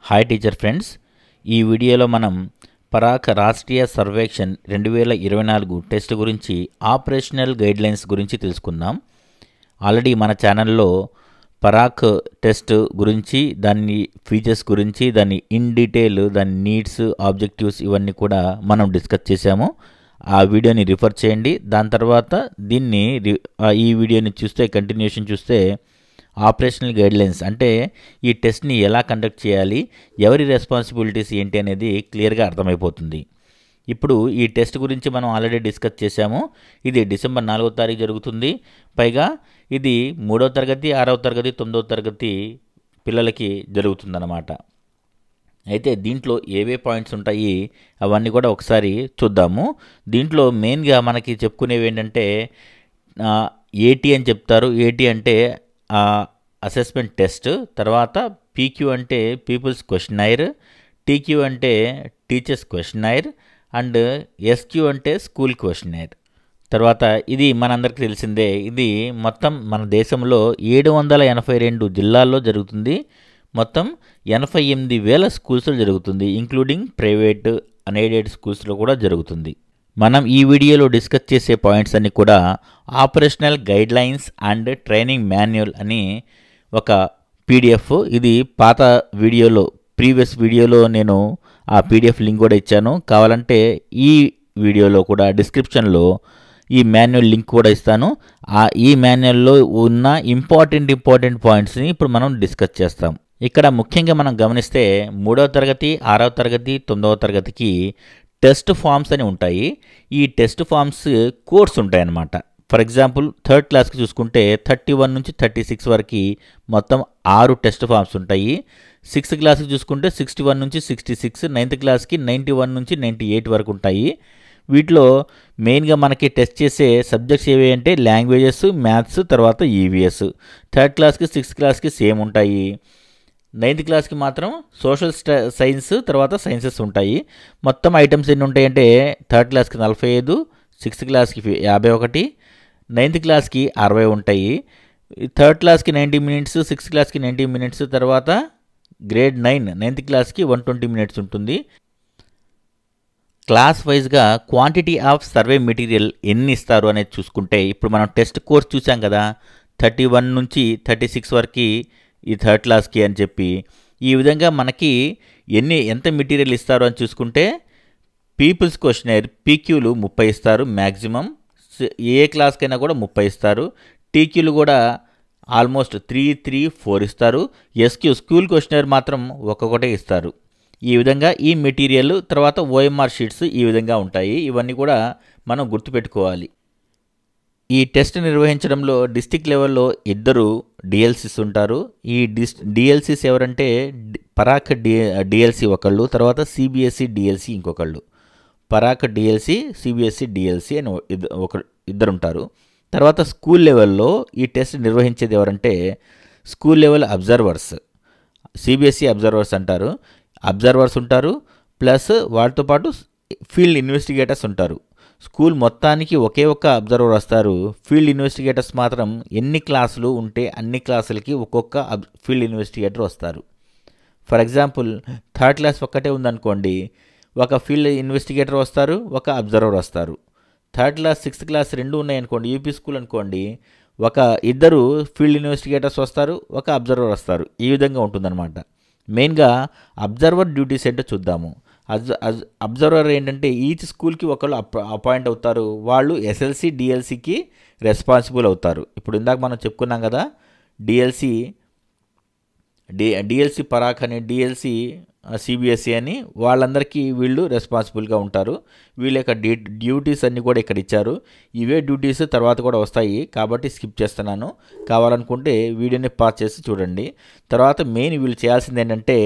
Hi teacher friends, ఈ వీడియోలో మనం పరాక్ రాష్ట్రీయ సర్వేక్షణ్ 2024 టెస్ట్ గురించి ఆపరేషనల్ గైడ్లైన్స్ గురించి తెలుసుకుందాం. ఆల్రెడీ మన ఛానల్లో పరాక్ టెస్ట్ గురించి, దాని ఫీచర్స్ గురించి, దాని ఇన్ డీటెయిల్, దాని నీడ్స్, ఆబ్జెక్టివ్స్ ఇవన్నీ కూడా మనం డిస్కస్ చేశాము. ఆ వీడియోని రిఫర్ చేయండి. దాని తర్వాత ఈ వీడియోని చూస్తే, కంటిన్యూషన్ చూస్తే ఆపరేషనల్ గైడ్లైన్స్ అంటే ఈ టెస్ట్ని ఎలా కండక్ట్ చేయాలి, ఎవరి రెస్పాన్సిబిలిటీస్ ఏంటి అనేది క్లియర్గా అర్థమైపోతుంది. ఇప్పుడు ఈ టెస్ట్ గురించి మనం ఆల్రెడీ డిస్కస్ చేశాము. ఇది డిసెంబర్ 4వ తారీఖు జరుగుతుంది. పైగా ఇది 3వ తరగతి, 6వ తరగతి, 9వ తరగతి పిల్లలకి జరుగుతుందన్నమాట. అయితే దీంట్లో ఏవే పాయింట్స్ ఉంటాయి అవన్నీ కూడా ఒకసారి చూద్దాము. దీంట్లో మెయిన్గా మనకి చెప్పుకునేవి ఏంటంటే ఏటీ అని చెప్తారు. ఏటీ అంటే అసెస్మెంట్ టెస్ట్, తర్వాత పీక్యూ అంటే పీపుల్స్ క్వశ్చనైర్, టీక్యూ అంటే టీచర్స్ క్వశ్చనైర్, అండ్ ఎస్క్యూ అంటే స్కూల్ క్వశ్చనైర్. తర్వాత ఇది మనందరికీ తెలిసిందే. ఇది మొత్తం మన దేశంలో 782 జిల్లాల్లో జరుగుతుంది. మొత్తం 88,000 స్కూల్స్లో జరుగుతుంది, ఇంక్లూడింగ్ ప్రైవేట్ అన్ఎయిడెడ్ స్కూల్స్లో కూడా జరుగుతుంది. మనం ఈ వీడియోలో డిస్కస్ చేసే పాయింట్స్ అన్నీ కూడా operational guidelines and training manual అని ఒక పీడిఎఫ్. ఇది పాత వీడియోలో, ప్రీవియస్ వీడియోలో నేను ఆ పీడిఎఫ్ లింక్ కూడా ఇచ్చాను. కావాలంటే ఈ వీడియోలో కూడా డిస్క్రిప్షన్లో ఈ మాన్యువల్ లింక్ కూడా ఇస్తాను. ఈ మాన్యువల్లో ఉన్న ఇంపార్టెంట్ పాయింట్స్ని ఇప్పుడు మనం డిస్కస్ చేస్తాం. ఇక్కడ ముఖ్యంగా మనం గమనిస్తే 3వ తరగతి, 6వ తరగతి, 9వ తరగతికి టెస్ట్ ఫామ్స్ అని ఉంటాయి. ఈ టెస్ట్ ఫామ్స్ కోడ్స్ ఉంటాయన్నమాట. ఫర్ ఎగ్జాంపుల్ 3rd క్లాస్కి చూసుకుంటే 31 నుంచి 36 వరకు మొత్తం 6 టెస్ట్ ఫామ్స్ ఉంటాయి. 6th క్లాస్కి చూసుకుంటే 61 నుంచి 66, 9th క్లాస్కి 91 నుంచి 98 వరకు ఉంటాయి. వీటిలో మెయిన్గా మనకి టెస్ట్ చేసే సబ్జెక్ట్స్ ఏవి అంటే లాంగ్వేజెస్, మ్యాథ్స్, తర్వాత ఈవీఎస్. 3rd క్లాస్కి 6th క్లాస్కి సేమ్ ఉంటాయి. 9th క్లాస్కి మాత్రం సోషల్ సైన్స్, తర్వాత సైన్సెస్ ఉంటాయి. మొత్తం ఐటమ్స్ ఎన్ని ఉంటాయంటే 3rd క్లాస్కి 45, 6th క్లాస్కి 51, 9th క్లాస్కి 60 ఉంటాయి. 3rd క్లాస్కి 90 మినిట్స్, 6th క్లాస్కి 90 మినిట్స్, తర్వాత గ్రేడ్ 9 9th క్లాస్కి 120 మినిట్స్ ఉంటుంది. క్లాస్ వైజ్గా క్వాంటిటీ ఆఫ్ సర్వే మెటీరియల్ ఎన్ని ఇస్తారు అనేది చూసుకుంటే, ఇప్పుడు మనం టెస్ట్ కోర్స్ చూసాం కదా, 31 నుంచి 36 వరకు ఈ 3rd క్లాస్కి అని చెప్పి, ఈ విధంగా మనకి ఎంత మెటీరియల్ ఇస్తారు అని చూసుకుంటే, పీపుల్స్ క్వశ్చనైర్ పీక్యూలు 30 ఇస్తారు మ్యాక్సిమం. ఏ క్లాస్కైనా కూడా 30 ఇస్తారు. టీక్యూలు కూడా ఆల్మోస్ట్ 3, 4 ఇస్తారు. ఎస్క్యూ స్కూల్ క్వశ్చనైర్ మాత్రం ఒక్కొక్కటే ఇస్తారు. ఈ విధంగా ఈ మెటీరియల్, తర్వాత ఓఎంఆర్ షీట్స్ ఈ విధంగా ఉంటాయి. ఇవన్నీ కూడా మనం గుర్తుపెట్టుకోవాలి. ఈ టెస్ట్ నిర్వహించడంలో డిస్టిక్ లెవెల్లో 2 డిఎల్సీస్ ఉంటారు. ఈ డిఎల్సీస్ ఎవరంటే పరాక్ డిఎల్సీ ఒకళ్ళు, తర్వాత సిబిఎస్ఈ డిఎల్సీ ఇంకొకళ్ళు. పరాక్ డిఎల్సీ, సిబిఎస్ఈ డిఎల్సీ అని ఇద్దరు ఉంటారు. తర్వాత స్కూల్ లెవెల్లో ఈ టెస్ట్ నిర్వహించేది ఎవరంటే school level observers, CBSE observers అంటారు. అబ్జర్వర్స్ ఉంటారు, ప్లస్ వాటితో పాటు ఫీల్డ్ ఇన్వెస్టిగేటర్స్ ఉంటారు. స్కూల్ మొత్తానికి ఒకే ఒక్క అబ్జర్వర్ వస్తారు. ఫీల్డ్ ఇన్వెస్టిగేటర్స్ మాత్రం ఎన్ని క్లాసులు ఉంటే అన్ని క్లాసులకి ఒక్కొక్క ఫీల్డ్ ఇన్వెస్టిగేటర్ వస్తారు. ఫర్ ఎగ్జాంపుల్ 3rd క్లాస్ ఒక్కటే ఉందనుకోండి, ఒక ఫీల్డ్ ఇన్వెస్టిగేటర్ వస్తారు, ఒక అబ్జర్వర్ వస్తారు. 3rd క్లాస్, 6th క్లాస్ 2 ఉన్నాయనుకోండి, యూపీ స్కూల్ అనుకోండి, 2 ఫీల్డ్ ఇన్వెస్టిగేటర్స్ వస్తారు, ఒక అబ్జర్వర్ వస్తారు. ఈ విధంగా ఉంటుందన్నమాట. మెయిన్గా అబ్జర్వర్ డ్యూటీస్ ఏంటో చూద్దాము. అబ్జర్వర్ ఏంటంటే ఈచ్ స్కూల్కి ఒకళ్ళు అపాయింట్ అవుతారు. వాళ్ళు ఎస్ఎల్సి, డిఎల్సికి రెస్పాన్సిబుల్ అవుతారు. ఇప్పుడు ఇందాక మనం చెప్పుకున్నాం కదా, డిఎల్సి పరాక్ అని, డిఎల్సి సిబిఎస్ఈ అని, వాళ్ళందరికీ వీళ్ళు రెస్పాన్సిబుల్గా ఉంటారు. వీళ్ళ యొక్క డ్యూటీస్ అన్నీ కూడా ఇక్కడ ఇచ్చారు. ఇవే డ్యూటీస్ తర్వాత కూడా వస్తాయి, కాబట్టి స్కిప్ చేస్తున్నాను. కావాలనుకుంటే వీడియోని పాస్ చేసి చూడండి. తర్వాత వీళ్ళు చేయాల్సింది ఏంటంటే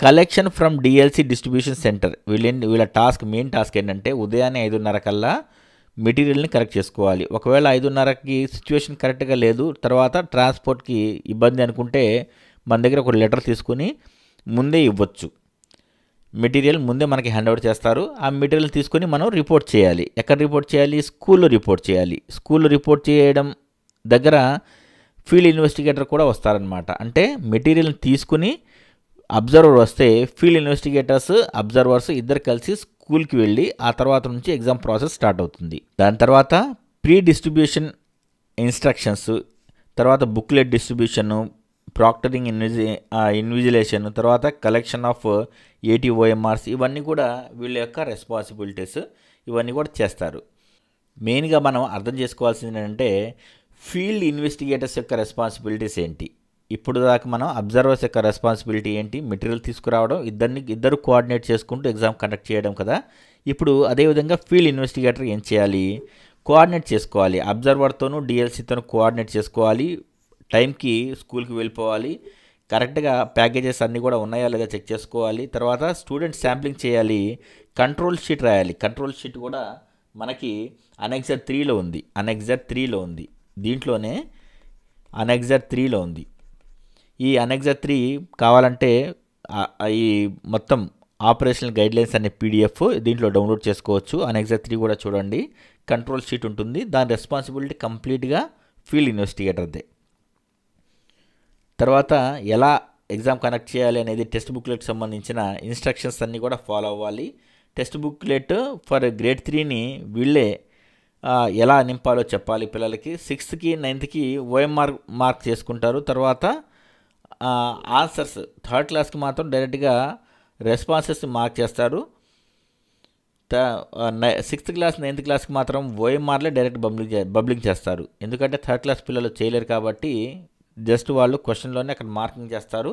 collection from DLC distribution centre. వీళ్ళ మెయిన్ టాస్క్ ఏంటంటే ఉదయాన్నే 5:30 కల్లా మెటీరియల్ని కరెక్ట్ చేసుకోవాలి. ఒకవేళ 5:30కి సిచ్యువేషన్ కరెక్ట్గా లేదు, తర్వాత ట్రాన్స్పోర్ట్కి ఇబ్బంది అనుకుంటే మన దగ్గర ఒక లెటర్ తీసుకుని ముందే ఇవ్వచ్చు. మెటీరియల్ ముందే మనకి హ్యాండ్ ఓవర్ చేస్తారు. ఆ మెటీరియల్ తీసుకొని మనం రిపోర్ట్ చేయాలి. ఎక్కడ రిపోర్ట్ చేయాలి? స్కూల్లో రిపోర్ట్ చేయాలి. స్కూల్లో రిపోర్ట్ చేయడం దగ్గర ఫీల్డ్ ఇన్వెస్టిగేటర్ కూడా వస్తారనమాట. అంటే మెటీరియల్ని తీసుకుని అబ్జర్వర్ వస్తే ఫీల్డ్ ఇన్వెస్టిగేటర్స్ అబ్జర్వర్స్ ఇద్దరు కలిసి స్కూల్కి వెళ్ళి ఆ తర్వాత నుంచి ఎగ్జామ్ ప్రాసెస్ స్టార్ట్ అవుతుంది. దాని తర్వాత ప్రీ డిస్ట్రిబ్యూషన్ ఇన్స్ట్రక్షన్స్, తర్వాత బుక్లెట్ డిస్ట్రిబ్యూషను, ప్రాక్టరింగ్ ఇన్విజిలేషన్, తర్వాత కలెక్షన్ ఆఫ్ 80 OMRs, ఇవన్నీ కూడా వీళ్ళ యొక్క రెస్పాన్సిబిలిటీస్. ఇవన్నీ కూడా చేస్తారు. మెయిన్గా మనం అర్థం చేసుకోవాల్సింది ఏంటంటే ఫీల్డ్ ఇన్వెస్టిగేటర్స్ యొక్క రెస్పాన్సిబిలిటీస్ ఏంటి. ఇప్పుడు దాకా మనం అబ్జర్వర్స్ యొక్క రెస్పాన్సిబిలిటీ ఏంటి, మెటీరియల్ తీసుకురావడం, ఇద్దరు కోఆర్డినేట్ చేసుకుంటూ ఎగ్జామ్ కండక్ట్ చేయడం కదా. ఇప్పుడు అదేవిధంగా ఫీల్డ్ ఇన్వెస్టిగేటర్ ఏం చేయాలి, కోఆర్డినేట్ చేసుకోవాలి. అబ్జర్వర్తోనూ డిఎల్సీతోనూ కోఆర్డినేట్ చేసుకోవాలి, టైంకి స్కూల్కి వెళ్ళిపోవాలి, కరెక్ట్గా ప్యాకేజెస్ అన్నీ కూడా ఉన్నాయా లేదా చెక్ చేసుకోవాలి. తర్వాత స్టూడెంట్ శాంప్లింగ్ చేయాలి, కంట్రోల్ షీట్ రాయాలి. కంట్రోల్ షీట్ కూడా మనకి అనెక్సర్ 3లో ఉంది. దీంట్లోనే అనెక్సర్ 3లో ఉంది. ఈ అనెక్సర్ 3 కావాలంటే ఈ మొత్తం ఆపరేషనల్ గైడ్లైన్స్ అనే PDF దీంట్లో డౌన్లోడ్ చేసుకోవచ్చు. అనెక్సర్ 3 కూడా చూడండి, కంట్రోల్ షీట్ ఉంటుంది. దాని రెస్పాన్సిబిలిటీ కంప్లీట్గా ఫీల్డ్ ఇన్వెస్టిగేటర్దే. తర్వాత ఎలా ఎగ్జామ్ కండక్ట్ చేయాలి అనేది టెక్స్ట్ బుక్లెట్కి సంబంధించిన ఇన్స్ట్రక్షన్స్ అన్నీ కూడా ఫాలో అవ్వాలి. టెక్స్ట్ బుక్లెట్ ఫర్ గ్రేడ్ 3ని వీళ్ళే ఎలా నింపాలో చెప్పాలి పిల్లలకి. 6th, 9th OMR మార్క్ చేసుకుంటారు. తర్వాత ఆన్సర్స్ 3rd క్లాస్కి మాత్రం డైరెక్ట్గా రెస్పాన్సెస్ మార్క్ చేస్తారు. 6th క్లాస్ 9th క్లాస్కి మాత్రం OMRలే డైరెక్ట్ బబ్లింగ్ చేస్తారు. ఎందుకంటే 3rd క్లాస్ పిల్లలు చేయలేరు కాబట్టి జస్ట్ వాళ్ళు క్వశ్చన్లోనే అక్కడ మార్కింగ్ చేస్తారు.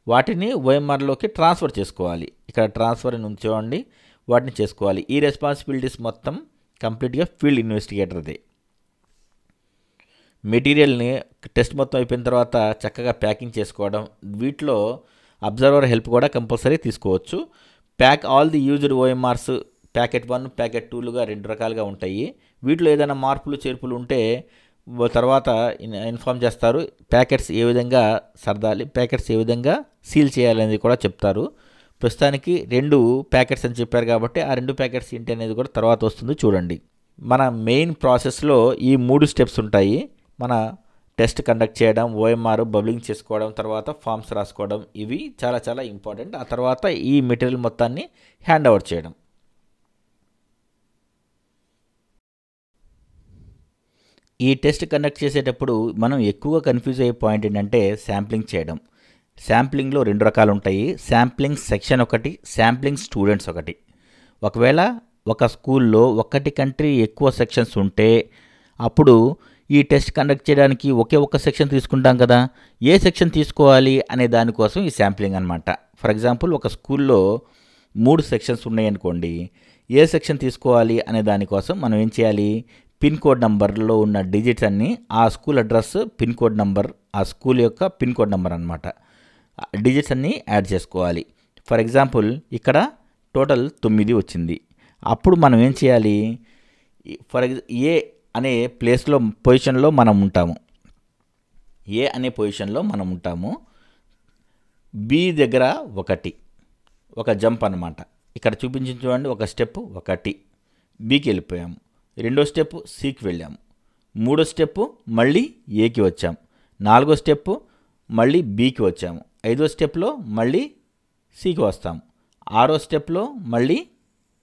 వాటిని OMRలోకి ట్రాన్స్ఫర్ చేసుకోవాలి. ఇక్కడ ట్రాన్స్ఫర్ అని ఉంది చూడండి, వాటిని చేసుకోవాలి. ఈ రెస్పాన్సిబిలిటీస్ మొత్తం కంప్లీట్గా ఫీల్డ్ ఇన్వెస్టిగేటర్దే. మెటీరియల్ని టెస్ట్ మొత్తం అయిపోయిన తర్వాత చక్కగా ప్యాకింగ్ చేసుకోవడం. వీటిలో అబ్జర్వర్ హెల్ప్ కూడా కంపల్సరీ తీసుకోవచ్చు. Pack all the used OMRs packet 1, packet 2లుగా 2 రకాలుగా ఉంటాయి. వీటిలో ఏదైనా మార్పులు చేర్పులు ఉంటే తర్వాత ఇన్ఫామ్ చేస్తారు. ప్యాకెట్స్ ఏ విధంగా సర్దాలి, ప్యాకెట్స్ ఏ విధంగా సీల్ చేయాలనేది కూడా చెప్తారు. ప్రస్తుతానికి 2 ప్యాకెట్స్ అని చెప్పారు కాబట్టి ఆ 2 ప్యాకెట్స్ ఏంటి అనేది కూడా తర్వాత వస్తుంది చూడండి. మన మెయిన్ ప్రాసెస్లో ఈ 3 స్టెప్స్ ఉంటాయి. మన టెస్ట్ కండక్ట్ చేయడం, OMR బబ్లింగ్ చేసుకోవడం, తర్వాత ఫామ్స్ రాసుకోవడం, ఇవి చాలా చాలా ఇంపార్టెంట్. ఆ తర్వాత ఈ మెటీరియల్ మొత్తాన్ని హ్యాండ్ ఓవర్ చేయడం. ఈ టెస్ట్ కండక్ట్ చేసేటప్పుడు మనం ఎక్కువగా కన్ఫ్యూజ్ అయ్యే పాయింట్ ఏంటంటే శాంప్లింగ్ చేయడం. శాంప్లింగ్లో 2 రకాలు ఉంటాయి. శాంప్లింగ్ సెక్షన్ ఒకటి, శాంప్లింగ్ స్టూడెంట్స్ ఒకటి. ఒకవేళ ఒక స్కూల్లో ఒకటి కంటే ఎక్కువ సెక్షన్స్ ఉంటే అప్పుడు ఈ టెస్ట్ కండక్ట్ చేయడానికి ఒక్క సెక్షన్ తీసుకుంటాం కదా. ఏ సెక్షన్ తీసుకోవాలి అనే దానికోసం ఈ శాంప్లింగ్ అనమాట. ఫర్ ఎగ్జాంపుల్ ఒక స్కూల్లో 3 సెక్షన్స్ ఉన్నాయనుకోండి, ఏ సెక్షన్ తీసుకోవాలి అనే దానికోసం మనం ఏం చేయాలి, పిన్ కోడ్ నెంబర్లో ఉన్న డిజిట్స్ అన్నీ ఆ school address, pin code number, ఆ స్కూల్ యొక్క పిన్ కోడ్ నెంబర్ అనమాట, డిజిట్స్ అన్నీ యాడ్ చేసుకోవాలి. ఫర్ ఎగ్జాంపుల్ ఇక్కడ టోటల్ 9 వచ్చింది. అప్పుడు మనం ఏం చేయాలి, ఏ అనే పొజిషన్లో మనం ఉంటాము. బి దగ్గర 1, ఒక జంప్ అనమాట. ఇక్కడ చూపించింది చూడండి, ఒక స్టెప్ 1 బికి వెళ్ళిపోయాము, 2వ స్టెప్ సికి వెళ్ళాము, 3వ స్టెప్ మళ్ళీ ఏకి వచ్చాం, 4వ స్టెప్ మళ్ళీ బికి వచ్చాము, 5వ స్టెప్లో మళ్ళీ సికి వస్తాం, 6వ స్టెప్లో మళ్ళీ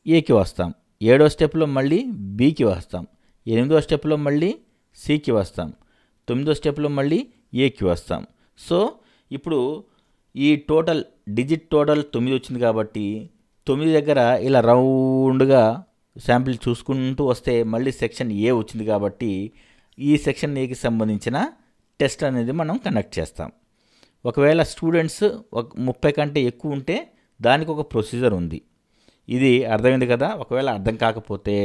ఏకి వస్తాం, 7వ స్టెప్లో మళ్ళీ బికి వస్తాం, 8వ స్టెప్లో మళ్ళీ సికి వస్తాం, 9వ స్టెప్లో మళ్ళీ ఏకి వస్తాం. సో ఇప్పుడు ఈ డిజిట్ టోటల్ 9 వచ్చింది కాబట్టి 9 దగ్గర ఇలా రౌండ్గా శాంపిల్ చూసుకుంటూ వస్తే మళ్ళీ సెక్షన్ ఏ వచ్చింది కాబట్టి ఈ సెక్షన్ ఏకి సంబంధించిన టెస్ట్ అనేది మనం కండక్ట్ చేస్తాం. ఒకవేళ స్టూడెంట్స్ 30 కంటే ఎక్కువ ఉంటే దానికి ఒక ప్రొసీజర్ ఉంది. ఇది అర్థమైంది కదా. ఒకవేళ అర్థం కాకపోతే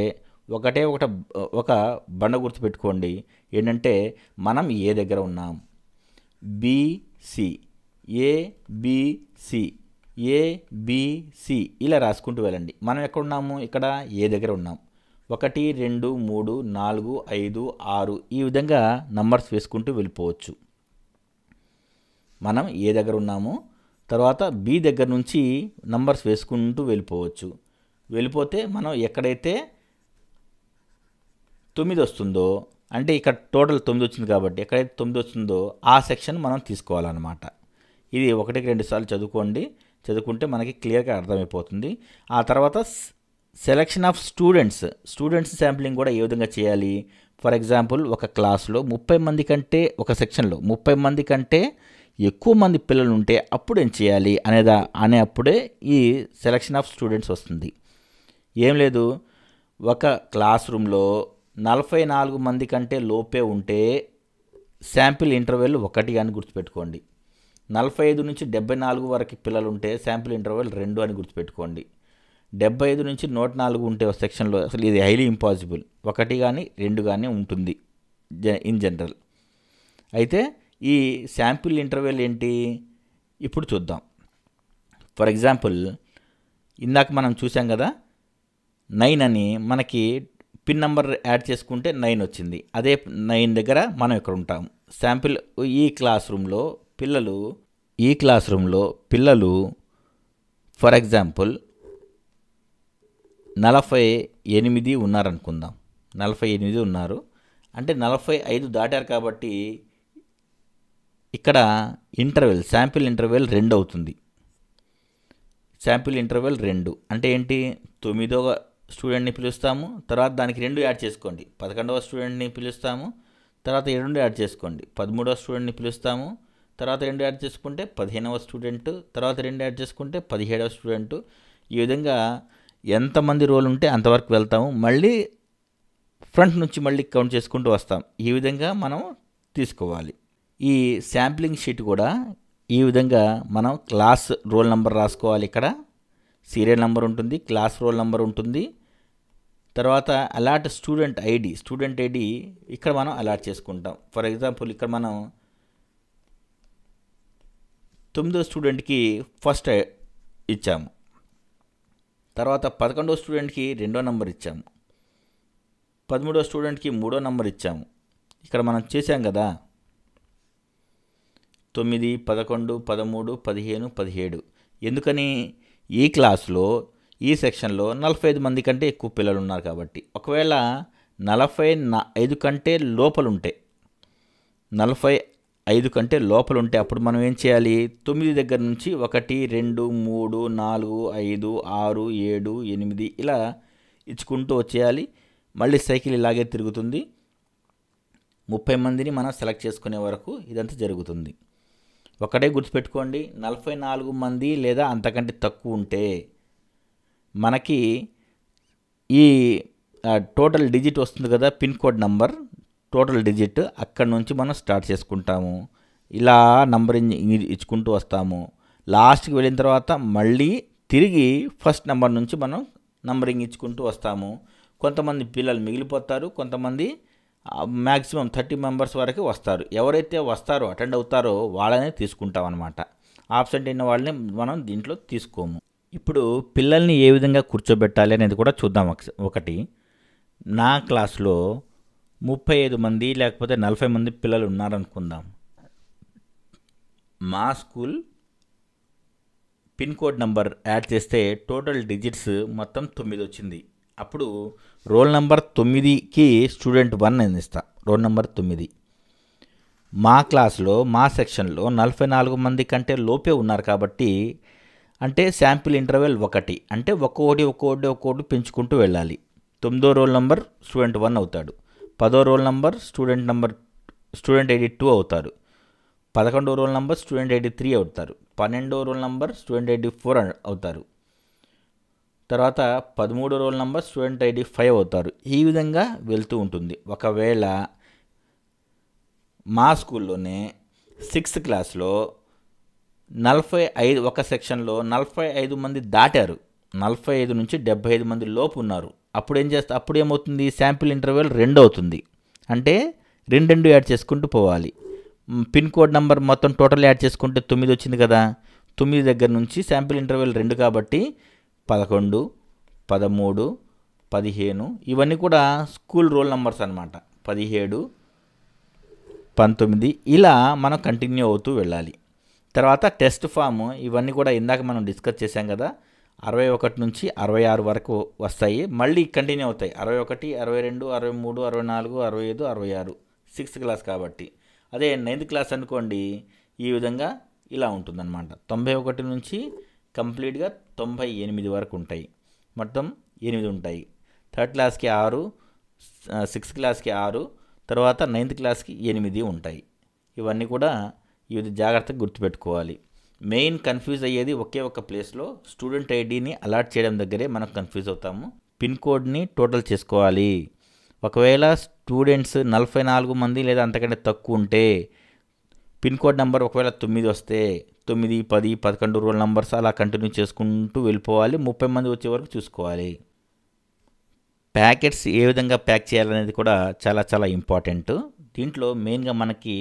ఒక బండ గుర్తు పెట్టుకోండి. ఏంటంటే మనం ఏ దగ్గర ఉన్నాం, బిసి, ఏబిసి, ఏబిసి ఇలా రాసుకుంటూ వెళ్ళండి. మనం ఎక్కడున్నాము, ఇక్కడ ఏ దగ్గర ఉన్నాం. 1, 2, 3, 4, 5, 6 ఈ విధంగా నంబర్స్ వేసుకుంటూ వెళ్ళిపోవచ్చు. మనం ఏ దగ్గర ఉన్నాము, తర్వాత బి దగ్గర నుంచి నంబర్స్ వేసుకుంటూ వెళ్ళిపోతే మనం ఎక్కడైతే 9 వస్తుందో, అంటే ఇక్కడ టోటల్ 9 వచ్చింది కాబట్టి ఎక్కడైతే 9 వస్తుందో ఆ సెక్షన్ మనం తీసుకోవాలన్నమాట. ఇది ఒకటికి 2 సార్లు చదువుకుంటే మనకి క్లియర్గా అర్థమైపోతుంది. ఆ తర్వాత సెలెక్షన్ ఆఫ్ స్టూడెంట్స్ శాంప్లింగ్ కూడా ఏ విధంగా చేయాలి. ఫర్ ఎగ్జాంపుల్, ఒక క్లాస్లో 30 మంది కంటే, ఒక సెక్షన్లో 30 మంది కంటే ఎక్కువ మంది పిల్లలు ఉంటే అప్పుడు ఏం చేయాలి అప్పుడే ఈ సెలెక్షన్ ఆఫ్ స్టూడెంట్స్ వస్తుంది. ఏం లేదు, ఒక క్లాస్ రూమ్లో 44 మంది కంటే లోపే ఉంటే శాంపిల్ ఇంటర్వెల్ 1 అని గుర్తుపెట్టుకోండి. 45 నుంచి 74 వరకు పిల్లలు ఉంటే శాంపిల్ ఇంటర్వెల్ 2 అని గుర్తుపెట్టుకోండి. 75 నుంచి 104 ఉంటే ఒక సెక్షన్లో అసలు ఇది హైలీ ఇంపాసిబుల్, 1 కానీ 2 కానీ ఉంటుంది ఇన్ జనరల్. అయితే ఈ శాంపిల్ ఇంటర్వెల్ ఏంటి ఇప్పుడు చూద్దాం. ఫర్ ఎగ్జాంపుల్, ఇందాక మనం చూసాం కదా 9 అని, మనకి పిన్ నెంబర్ యాడ్ చేసుకుంటే 9 వచ్చింది. అదే 9 దగ్గర మనం ఇక్కడ ఉంటాం. శాంపిల్ ఈ క్లాస్ రూమ్లో పిల్లలు ఫర్ ఎగ్జాంపుల్ 48 ఉన్నారనుకుందాం. 48 ఉన్నారు అంటే 45 దాటారు కాబట్టి ఇక్కడ శాంపిల్ ఇంటర్వెల్ 2 అవుతుంది. శాంపిల్ ఇంటర్వెల్ 2 అంటే ఏంటి, 9వ స్టూడెంట్ని పిలుస్తాము, తర్వాత దానికి 2 యాడ్ చేసుకోండి, 11వ స్టూడెంట్ని పిలుస్తాము, తర్వాత 2 యాడ్ చేసుకోండి, 13వ స్టూడెంట్ని పిలుస్తాము, తర్వాత 2 యాడ్ చేసుకుంటే 15వ స్టూడెంట్, తర్వాత 2 యాడ్ చేసుకుంటే 17వ స్టూడెంట్. ఈ విధంగా ఎంతమంది రోల్ ఉంటే అంతవరకు వెళ్తాము, మళ్ళీ ఫ్రంట్ నుంచి మళ్ళీ కౌంట్ చేసుకుంటూ వస్తాం. ఈ విధంగా మనం తీసుకోవాలి. ఈ శాంప్లింగ్ షీట్ కూడా ఈ విధంగా మనం క్లాస్ రోల్ నెంబర్ రాసుకోవాలి. ఇక్కడ సీరియల్ నెంబర్ ఉంటుంది, క్లాస్ రోల్ నెంబర్ ఉంటుంది, తర్వాత అలాట్ స్టూడెంట్ ఐడి ఇక్కడ మనం అలాట్ చేసుకుంటాం. ఫర్ ఎగ్జాంపుల్, ఇక్కడ మనం 9వ స్టూడెంట్కి ఫస్ట్ ఇచ్చాము, తర్వాత 11వ స్టూడెంట్కి 2వ నెంబర్ ఇచ్చాము, 13వ స్టూడెంట్కి 3వ నెంబర్ ఇచ్చాము. ఇక్కడ మనం చేసాం కదా 9, 11, 13, 15, 17. ఎందుకని, ఈ క్లాస్లో ఈ సెక్షన్లో 45 మంది కంటే ఎక్కువ పిల్లలు ఉన్నారు కాబట్టి. ఒకవేళ 45 కంటే లోపలుంటే 45 కంటే లోపలుంటే అప్పుడు మనం ఏం చేయాలి, 9 దగ్గర నుంచి 1, 2, 3, 4, 5, 6, 7, 8 ఇలా ఇచ్చుకుంటూ వచ్చేయాలి. మళ్ళీ సైకిల్ ఇలాగే తిరుగుతుంది. 30 మందిని మనం సెలెక్ట్ చేసుకునే వరకు ఇదంతా జరుగుతుంది. ఒకటే గుర్తుపెట్టుకోండి, 44 మంది లేదా అంతకంటే తక్కువ ఉంటే మనకి ఈ టోటల్ డిజిట్ వస్తుంది కదా, pin code number total digit, అక్కడి నుంచి మనం స్టార్ట్ చేసుకుంటాము. ఇలా నంబరింగ్ ఇచ్చుకుంటూ వస్తాము. లాస్ట్కి వెళ్ళిన తర్వాత మళ్ళీ తిరిగి ఫస్ట్ నెంబర్ నుంచి మనం నంబరింగ్ ఇచ్చుకుంటూ వస్తాము. కొంతమంది పిల్లలు మిగిలిపోతారు, కొంతమంది మ్యాక్సిమం 30 మెంబర్స్ వరకు వస్తారు. ఎవరైతే వస్తారో అటెండ్ అవుతారో వాళ్ళనే తీసుకుంటాం అన్నమాట. ఆబ్సెంట్ అయిన వాళ్ళని మనం దీంట్లో తీసుకోము. ఇప్పుడు పిల్లల్ని ఏ విధంగా కూర్చోబెట్టాలి అనేది కూడా చూద్దాం. ఒకటి, నా క్లాస్లో 35 మంది లేకపోతే 40 మంది పిల్లలు ఉన్నారనుకుందాం. మా school pin code number add చేస్తే టోటల్ డిజిట్స్ మొత్తం 9 వచ్చింది. అప్పుడు రోల్ నెంబర్ 9కి స్టూడెంట్ 1 నేను ఇస్తా, రోల్ నెంబర్ 9. మా క్లాస్లో మా సెక్షన్లో 44 మంది కంటే లోపే ఉన్నారు కాబట్టి అంటే శాంపిల్ ఇంటర్వెల్ 1 అంటే ఒక్కొక్కటి పెంచుకుంటూ వెళ్ళాలి. 9వ రోల్ నెంబర్ స్టూడెంట్ 1 అవుతాడు, 10వ రోల్ నెంబర్ స్టూడెంట్ ఐడి 2 అవుతారు, 11వ రోల్ నెంబర్ స్టూడెంట్ ఐడి 3 అవుతారు, 12వ రోల్ నెంబర్ స్టూడెంట్ ఐడి 4 అవుతారు, తర్వాత 13వ రోల్ నెంబర్ స్టూడెంట్ ఐడి 5 అవుతారు. ఈ విధంగా వెళ్తూ ఉంటుంది. ఒకవేళ మా స్కూల్లోనే 6th క్లాస్లో 45 ఒక సెక్షన్లో 45 మంది దాటారు, 45 నుంచి 75 మంది లోపు ఉన్నారు. అప్పుడు ఏమవుతుంది, శాంపిల్ ఇంటర్వెల్ 2 అవుతుంది. అంటే 2 యాడ్ చేసుకుంటూ పోవాలి. పిన్ కోడ్ నెంబర్ మొత్తం టోటల్ యాడ్ చేసుకుంటే 9 వచ్చింది కదా, 9 దగ్గర నుంచి శాంపిల్ ఇంటర్వెల్ 2 కాబట్టి 11, 13, 15 ఇవన్నీ కూడా స్కూల్ రోల్ నెంబర్స్ అన్నమాట. 17, 19 ఇలా మనం కంటిన్యూ అవుతూ వెళ్ళాలి. తర్వాత టెస్ట్ ఫామ్ ఇవన్నీ కూడా ఇందాక మనం డిస్కస్ చేసాం కదా, 61 నుంచి 66 వరకు వస్తాయి, మళ్ళీ కంటిన్యూ అవుతాయి. 61, 62, 63, 64, 65, 66 6th క్లాస్ కాబట్టి. అదే 9th క్లాస్ అనుకోండి, ఈ విధంగా ఇలా ఉంటుందన్నమాట. 91 నుంచి కంప్లీట్గా 98 వరకు ఉంటాయి. మొత్తం 8 ఉంటాయి. 3rd క్లాస్కి 6, 6th క్లాస్కి 6, తర్వాత 9th క్లాస్కి 8 ఉంటాయి. ఇవన్నీ కూడా ఇది జాగ్రత్తగా గుర్తుపెట్టుకోవాలి. మెయిన్ కన్ఫ్యూజ్ అయ్యేది ఒకే ఒక ప్లేస్లో స్టూడెంట్ ఐడిని అలాట్ చేయడం దగ్గరే మనం కన్ఫ్యూజ్ అవుతాము. పిన్ కోడ్ని టోటల్ చేసుకోవాలి. ఒకవేళ స్టూడెంట్స్ 44 మంది లేదా అంతకంటే తక్కువ ఉంటే పిన్ కోడ్ నెంబర్ ఒకవేళ 9 వస్తే 9, 10, 11 రోల్ నెంబర్స్ అలా కంటిన్యూ చేసుకుంటూ వెళ్ళిపోవాలి. 30 మంది వచ్చే వరకు చూసుకోవాలి. ప్యాకెట్స్ ఏ విధంగా ప్యాక్ చేయాలనేది కూడా చాలా చాలా ఇంపార్టెంట్. దీంట్లో మెయిన్గా మనకి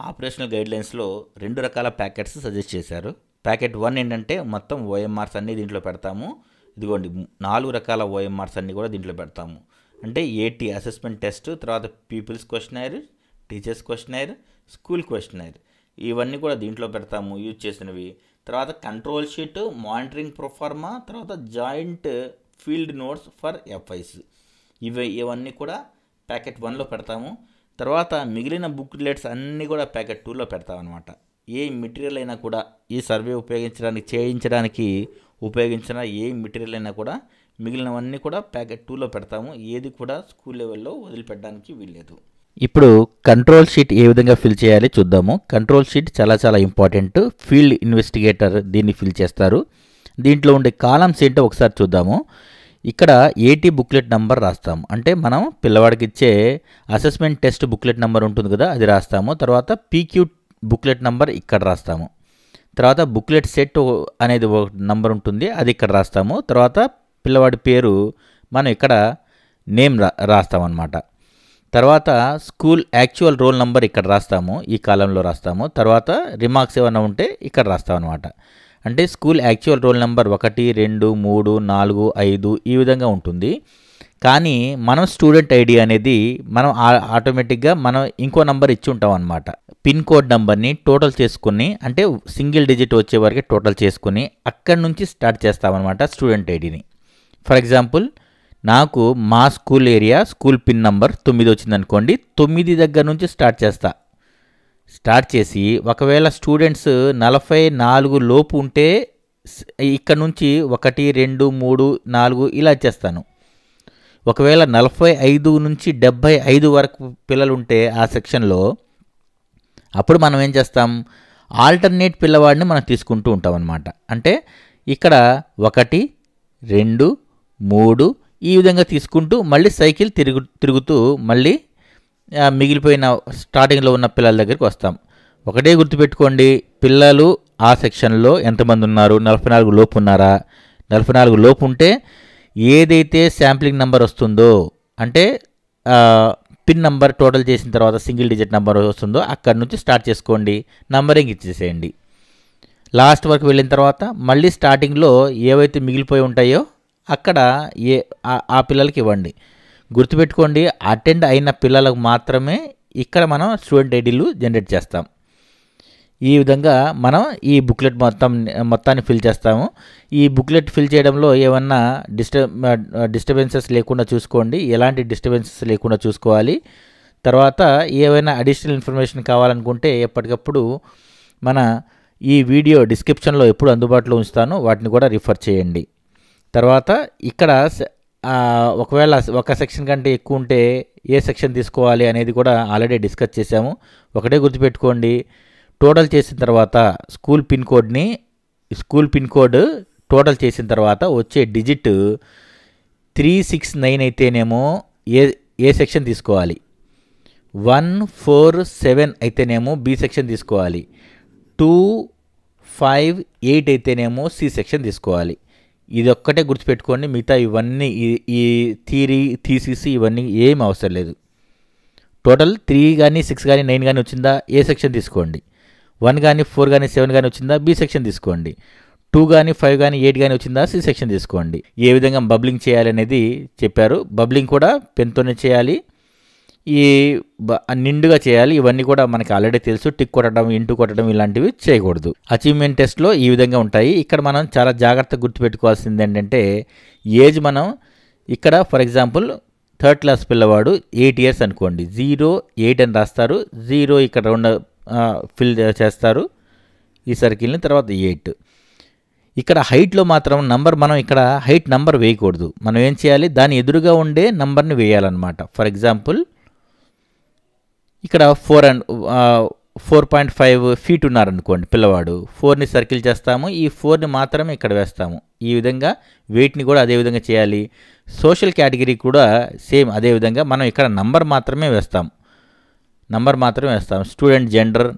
ఆపరేషనల్ గైడ్లైన్స్లో 2 రకాల ప్యాకెట్స్ సజెస్ట్ చేశారు. ప్యాకెట్ 1 ఏంటంటే మొత్తం ఓఎంఆర్స్ అన్నీ దీంట్లో పెడతాము. ఇదిగోండి 4 రకాల ఓఎంఆర్స్ అన్నీ కూడా దీంట్లో పెడతాము. అంటే ఏటీ అసెస్మెంట్ టెస్ట్, తర్వాత peoples questionnaire, teachers questionnaire, school questionnaire, ఇవన్నీ కూడా దీంట్లో పెడతాము యూజ్ చేసినవి. తర్వాత కంట్రోల్ షీట్, మానిటరింగ్ ప్రొఫార్మా, తర్వాత జాయింట్ ఫీల్డ్ నోట్స్ ఫర్ ఎఫ్ఐస్, ఇవన్నీ కూడా ప్యాకెట్ 1లో పెడతాము. తర్వాత మిగిలిన బుక్లెట్స్ అన్నీ కూడా ప్యాకెట్ 2లో పెడతాం అనమాట. ఏ మెటీరియల్ అయినా కూడా ఈ సర్వే చేయించడానికి ఉపయోగించిన ఏ మెటీరియల్ అయినా కూడా మిగిలినవన్నీ కూడా ప్యాకెట్ 2లో పెడతాము. ఏది కూడా స్కూల్ లెవెల్లో వదిలిపెట్టడానికి వీల్లేదు. ఇప్పుడు కంట్రోల్ షీట్ ఏ విధంగా ఫిల్ చేయాలి చూద్దాము. కంట్రోల్ షీట్ చాలా చాలా ఇంపార్టెంట్. ఫీల్డ్ ఇన్వెస్టిగేటర్ దీన్ని ఫిల్ చేస్తారు. దీంట్లో ఉండే కాలమ్స్ ఏంటో ఒకసారి చూద్దాము. ఇక్కడ ఏటీ బుక్లెట్ నెంబర్ రాస్తాము. అంటే మనం పిల్లవాడికి ఇచ్చే అసెస్మెంట్ టెస్ట్ బుక్లెట్ నెంబర్ ఉంటుంది కదా, అది రాస్తాము. తర్వాత పీక్యూ బుక్లెట్ నెంబర్ ఇక్కడ రాస్తాము. తర్వాత బుక్లెట్ సెట్ అనేది ఒక నెంబర్ ఉంటుంది, అది ఇక్కడ రాస్తాము. తర్వాత పిల్లవాడి పేరు మనం ఇక్కడ నేమ్ రాస్తామన్నమాట. తర్వాత స్కూల్ యాక్చువల్ రోల్ నెంబర్ ఇక్కడ రాస్తాము, ఈ కాలంలో రాస్తాము. తర్వాత రిమార్క్స్ ఏమైనా ఉంటే ఇక్కడ రాస్తామన్నమాట. అంటే స్కూల్ యాక్చువల్ రోల్ నెంబర్ 1, 2, 3, 4, 5 ఈ విధంగా ఉంటుంది. కానీ మనం స్టూడెంట్ ఐడి అనేది మనం ఆటోమేటిక్గా మనం ఇంకో నెంబర్ ఇచ్చి ఉంటాం అనమాట. పిన్ కోడ్ నెంబర్ని టోటల్ చేసుకుని, అంటే సింగిల్ డిజిట్ వచ్చే వరకే టోటల్ చేసుకుని అక్కడి నుంచి స్టార్ట్ చేస్తామన్నమాట స్టూడెంట్ ఐడిని. ఫర్ ఎగ్జాంపుల్ నాకు మా school area school pin number 9 వచ్చిందనుకోండి, 9 దగ్గర నుంచి స్టార్ట్ చేసి ఒకవేళ స్టూడెంట్స్ 44 లోపు ఉంటే ఇక్కడ నుంచి 1, 2, 3, 4 ఇలా చేస్తాను. ఒకవేళ 45 నుంచి 75 వరకు పిల్లలు ఉంటే ఆ సెక్షన్లో అప్పుడు మనం ఏం చేస్తాం, ఆల్టర్నేట్ పిల్లవాడిని మనం తీసుకుంటూ ఉంటాం అన్నమాట. అంటే ఇక్కడ 1, 2, 3 ఈ విధంగా తీసుకుంటూ మళ్ళీ సైకిల్ తిరుగుతూ మళ్ళీ మిగిలిపోయిన స్టార్టింగ్లో ఉన్న పిల్లల దగ్గరికి వస్తాం. ఒకటే గుర్తుపెట్టుకోండి, పిల్లలు ఆ సెక్షన్లో ఎంతమంది ఉన్నారు, 44 లోపు ఉన్నారా? 44 లోపు ఉంటే ఏదైతే శాంప్లింగ్ నెంబర్ వస్తుందో, అంటే పిన్ నెంబర్ టోటల్ చేసిన తర్వాత సింగిల్ డిజిట్ నెంబర్ వస్తుందో అక్కడి నుంచి స్టార్ట్ చేసుకోండి, నంబరింగ్ ఇచ్చేసేయండి. లాస్ట్ వరకు వెళ్ళిన తర్వాత మళ్ళీ స్టార్టింగ్లో ఏవైతే మిగిలిపోయి ఉంటాయో అక్కడ ఆ పిల్లలకి ఇవ్వండి. గుర్తుపెట్టుకోండి, అటెండ్ అయిన పిల్లలకు మాత్రమే ఇక్కడ మనం స్టూడెంట్ ఐడీలు జనరేట్ చేస్తాం. ఈ విధంగా మనం ఈ బుక్లెట్ మొత్తాన్ని ఫిల్ చేస్తాము. ఈ బుక్లెట్ ఫిల్ చేయడంలో ఏమన్నా డిస్టర్బెన్సెస్ లేకుండా చూసుకోండి, ఎలాంటి డిస్టర్బెన్సెస్ లేకుండా చూసుకోవాలి. తర్వాత ఏవైనా అడిషనల్ ఇన్ఫర్మేషన్ కావాలనుకుంటే ఎప్పటికప్పుడు మన ఈ వీడియో డిస్క్రిప్షన్లో ఎప్పుడు అందుబాటులో ఉంచుతాను, వాటిని కూడా రిఫర్ చేయండి. తర్వాత ఇక్కడ ఒకవేళ ఒక సెక్షన్ కంటే ఎక్కువ ఉంటే ఏ సెక్షన్ తీసుకోవాలి అనేది కూడా ఆల్రెడీ డిస్కస్ చేశాము. ఒకటే గుర్తుపెట్టుకోండి, టోటల్ చేసిన తర్వాత స్కూల్ పిన్ కోడ్ టోటల్ చేసిన తర్వాత వచ్చే డిజిట్ 369 అయితేనేమో ఏ సెక్షన్ తీసుకోవాలి, 147 అయితేనేమో బి సెక్షన్ తీసుకోవాలి, 258 అయితేనేమో సి సెక్షన్ తీసుకోవాలి. ఇది ఒక్కటే గుర్తుపెట్టుకోండి, మిగతా ఇవన్నీ ఈ థీసిస్ ఇవన్నీ ఏం అవసరం లేదు. టోటల్ 3 కానీ 6 కానీ 9 కానీ వచ్చిందా ఏ సెక్షన్ తీసుకోండి, 1 కానీ 4 కానీ 7 కానీ వచ్చిందా బి సెక్షన్ తీసుకోండి, 2 కానీ 5 కానీ 8 కానీ వచ్చిందా సి సెక్షన్ తీసుకోండి. ఏ విధంగా బబ్లింగ్ చేయాలి అనేది చెప్పారు. బబ్లింగ్ కూడా పెన్తోనే చేయాలి, ఈ నిండుగా చేయాలి. ఇవన్నీ కూడా మనకి ఆల్రెడీ తెలుసు. టిక్ కొట్టడం, ఇంటూ కొట్టడం ఇలాంటివి చేయకూడదు. అచీవ్మెంట్ టెస్ట్లో ఈ విధంగా ఉంటాయి. ఇక్కడ మనం చాలా జాగ్రత్తగా గుర్తుపెట్టుకోవాల్సింది ఏంటంటే ఏజ్ మనం ఇక్కడ ఫర్ ఎగ్జాంపుల్ 3rd క్లాస్ పిల్లవాడు 8 years అనుకోండి, 0, 8 అని రాస్తారు. 0 ఇక్కడ ఫిల్ చేస్తారు. ఈ సర్కిల్ని, తర్వాత 8. ఇక్కడ హైట్లో మాత్రం నంబర్ మనం ఇక్కడ హైట్ నంబర్ వేయకూడదు. మనం ఏం చేయాలి, దాని ఎదురుగా ఉండే నంబర్ని వేయాలన్నమాట. ఫర్ ఎగ్జాంపుల్ ఇక్కడ 4.5 ఫీట్ ఉన్నారనుకోండి పిల్లవాడు, 4ని సర్కిల్ చేస్తాము, ఈ 4ని మాత్రమే ఇక్కడ వేస్తాము. ఈ విధంగా వెయిట్ని కూడా అదే విధంగా చేయాలి. సోషల్ కేటగిరీ కూడా సేమ్ అదే విధంగా మనం ఇక్కడ నంబర్ మాత్రమే వేస్తాం. స్టూడెంట్ జెండర్,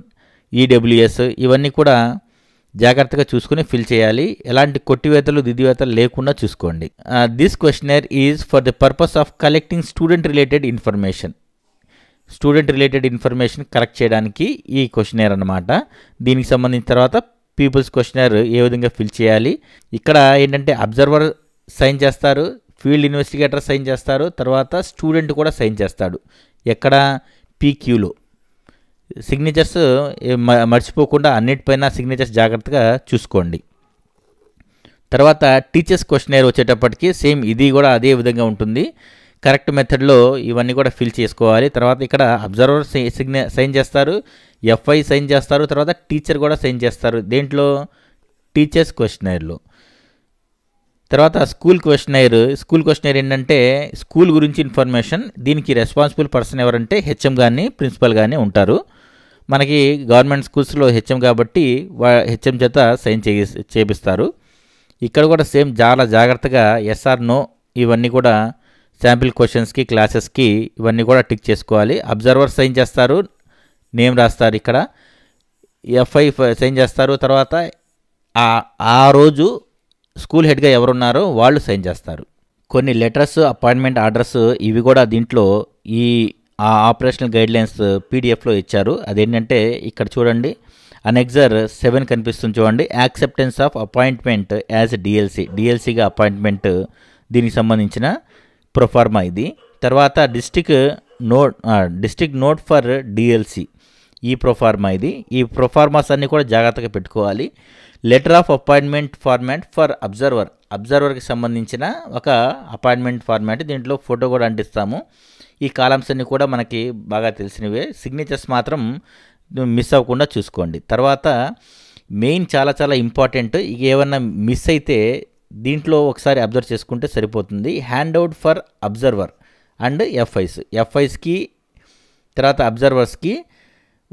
ఈడబ్ల్యూఎస్ ఇవన్నీ కూడా జాగ్రత్తగా చూసుకుని ఫిల్ చేయాలి. ఎలాంటి కొట్టివేతలు దిద్దివేతలు లేకుండా చూసుకోండి. This questionnaire is for the purpose of collecting student related information collect చేయడానికి ఈ క్వశ్చనర్ అన్నమాట. దీనికి సంబంధించిన తర్వాత పీపుల్స్ క్వశ్చనర్ ఏ విధంగా ఫిల్ చేయాలి. ఇక్కడ ఏంటంటే అబ్జర్వర్ సైన్ చేస్తారు, ఫీల్డ్ ఇన్వెస్టిగేటర్ సైన్ చేస్తారు, తర్వాత స్టూడెంట్ కూడా సైన్ చేస్తాడు. ఎక్కడ పీక్యూలో సిగ్నేచర్స్ మర్చిపోకుండా అన్నిటిపైన సిగ్నేచర్స్ జాగ్రత్తగా చూసుకోండి. తర్వాత టీచర్స్ క్వశ్చనర్ వచ్చేటప్పటికి సేమ్ ఇది కూడా అదే విధంగా ఉంటుంది. కరెక్ట్ మెథడ్లో ఇవన్నీ కూడా ఫిల్ చేసుకోవాలి. తర్వాత ఇక్కడ అబ్జర్వర్ సైన్ చేస్తారు, ఎఫ్ఐ సైన్ చేస్తారు, తర్వాత టీచర్ కూడా సైన్ చేస్తారు. దేంట్లో టీచర్స్ క్వశ్చనర్లో. తర్వాత స్కూల్ క్వశ్చనర్ ఏంటంటే స్కూల్ గురించి ఇన్ఫర్మేషన్. దీనికి రెస్పాన్సిబుల్ పర్సన్ ఎవరంటే హెచ్ఎం కానీ ప్రిన్సిపల్ కానీ ఉంటారు. మనకి గవర్నమెంట్ స్కూల్స్లో హెచ్ఎం కాబట్టి హెచ్ఎం చేత సైన్ చేపిస్తారు. ఇక్కడ కూడా సేమ్ చాలా జాగ్రత్తగా ఎస్ఆర్ నో ఇవన్నీ కూడా శాంపిల్ క్వశ్చన్స్కి క్లాసెస్కి ఇవన్నీ కూడా టిక్ చేసుకోవాలి. అబ్జర్వర్ సైన్ చేస్తారు, నేమ్ రాస్తారు, ఇక్కడ ఎఫ్ఐ సైన్ చేస్తారు, తర్వాత ఆ రోజు స్కూల్ హెడ్గా ఎవరున్నారో వాళ్ళు సైన్ చేస్తారు. కొన్ని లెటర్స్, అపాయింట్మెంట్ ఆర్డర్స్ ఇవి కూడా దీంట్లో ఈ ఆపరేషనల్ గైడ్లైన్స్ పీడిఎఫ్లో ఇచ్చారు. అదేంటంటే ఇక్కడ చూడండి, అనెక్సర్ 7 కనిపిస్తుంది చూడండి. యాక్సెప్టెన్స్ ఆఫ్ అపాయింట్మెంట్ యాజ్ డిఎల్సీగా అపాయింట్మెంట్, దీనికి సంబంధించిన ప్రొఫార్మా ఇది. తర్వాత డిస్ట్రిక్ట్ నోట్ ఫర్ డిఎల్సీ ఈ ప్రొఫార్మా ఇది. ఈ ప్రొఫార్మాస్ అన్నీ కూడా జాగ్రత్తగా పెట్టుకోవాలి. Letter of appointment format for అబ్జర్వర్కి సంబంధించిన ఒక అపాయింట్మెంట్ ఫార్మాట్. దీంట్లో ఫోటో కూడా అంటిస్తాము. ఈ కాలమ్స్ అన్నీ కూడా మనకి బాగా తెలిసినవే. సిగ్నేచర్స్ మాత్రం మిస్ అవ్వకుండా చూసుకోండి. తర్వాత మెయిన్ చాలా చాలా ఇంపార్టెంట్, ఇక ఏమన్నా మిస్ అయితే దీంట్లో ఒకసారి అబ్జర్వ్ చేసుకుంటే సరిపోతుంది. Hand out for observer and ఎఫ్ఐస్కి తర్వాత అబ్జర్వర్స్కి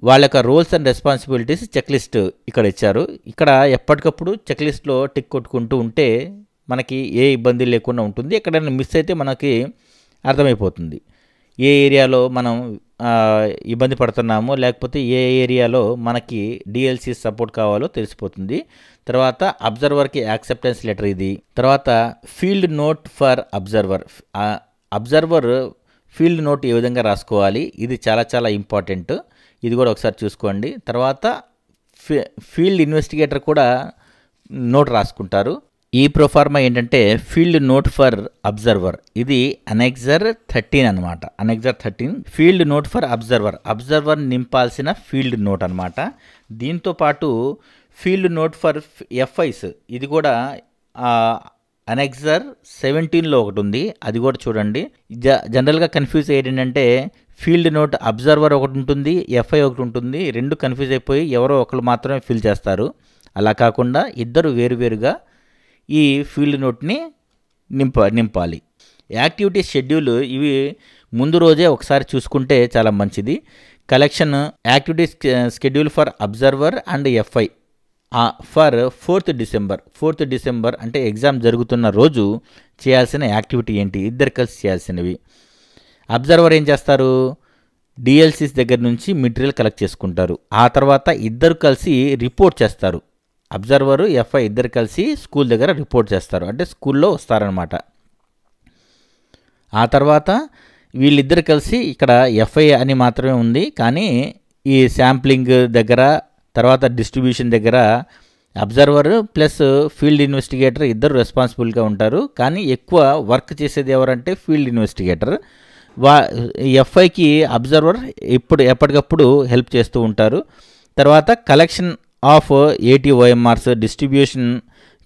వాళ్ళ యొక్క roles and responsibilities check list ఇక్కడ ఇచ్చారు. ఇక్కడ ఎప్పటికప్పుడు చెక్ లిస్ట్లో టిక్ కొట్టుకుంటూ ఉంటే మనకి ఏ ఇబ్బంది లేకుండా ఉంటుంది. ఎక్కడైనా మిస్ అయితే మనకి అర్థమైపోతుంది ఏ ఏరియాలో మనం ఇబ్బంది పడుతున్నామో, లేకపోతే ఏ ఏరియాలో మనకి డిఎల్సీ సపోర్ట్ కావాలో తెలిసిపోతుంది. తర్వాత అబ్జర్వర్కి యాక్సెప్టెన్స్ లెటర్ ఇది. తర్వాత field note for observer field note ఏ విధంగా రాసుకోవాలి, ఇది చాలా చాలా ఇంపార్టెంట్. ఇది కూడా ఒకసారి చూసుకోండి. తర్వాత ఫీల్డ్ ఇన్వెస్టిగేటర్ కూడా నోట్ రాసుకుంటారు. ఈ ప్రొఫార్మా ఏంటంటే ఫీల్డ్ నోట్ ఫర్ అబ్జర్వర్, ఇది అనెక్సర్ 13 అనమాట. Annexure 13 field note for observer నింపాల్సిన ఫీల్డ్ నోట్ అనమాట. దీంతో పాటు ఫీల్డ్ నోట్ ఫర్ ఎఫ్ఐస్ ఇది కూడా అనెక్సర్ 17లో ఒకటి ఉంది, అది కూడా చూడండి. జనరల్గా కన్ఫ్యూజ్ ఏంటంటే ఫీల్డ్ నోట్ అబ్జర్వర్ ఒకటి ఉంటుంది, ఎఫ్ఐ ఒకటి ఉంటుంది. రెండు కన్ఫ్యూజ్ అయిపోయి ఎవరో ఒకరు మాత్రమే ఫిల్ చేస్తారు. అలా కాకుండా ఇద్దరు వేరువేరుగా ఈ ఫీల్డ్ నోట్ని నింపాలి. యాక్టివిటీ షెడ్యూల్ ఇవి ముందు రోజే ఒకసారి చూసుకుంటే చాలా మంచిది. Collection activity schedule for observer and FI for 4th December అంటే ఎగ్జామ్ జరుగుతున్న రోజు చేయాల్సిన యాక్టివిటీ ఏంటి, ఇద్దరు కలిసి చేయాల్సినవి. అబ్జర్వర్ ఏం చేస్తారు, డిఎల్సీస్ దగ్గర నుంచి మెటీరియల్ కలెక్ట్ చేసుకుంటారు. ఆ తర్వాత ఇద్దరు కలిసి రిపోర్ట్ చేస్తారు. అబ్జర్వరు ఎఫ్ఐ ఇద్దరు కలిసి స్కూల్ దగ్గర రిపోర్ట్ చేస్తారు, అంటే స్కూల్లో వస్తారనమాట. ఆ తర్వాత వీళ్ళిద్దరు కలిసి ఇక్కడ ఎఫ్ఐ అని మాత్రమే ఉంది, కానీ ఈ శాంప్లింగ్ దగ్గర తర్వాత డిస్ట్రిబ్యూషన్ దగ్గర అబ్జర్వర్ ప్లస్ ఫీల్డ్ ఇన్వెస్టిగేటర్ ఇద్దరు రెస్పాన్సిబుల్గా ఉంటారు. కానీ ఎక్కువ వర్క్ చేసేది ఎవరంటే ఫీల్డ్ ఇన్వెస్టిగేటర్. ఎఫ్ఐకి అబ్జర్వర్ ఎప్పటికప్పుడు హెల్ప్ చేస్తూ ఉంటారు. తర్వాత కలెక్షన్ ఆఫ్ 80 OMRs డిస్ట్రిబ్యూషన్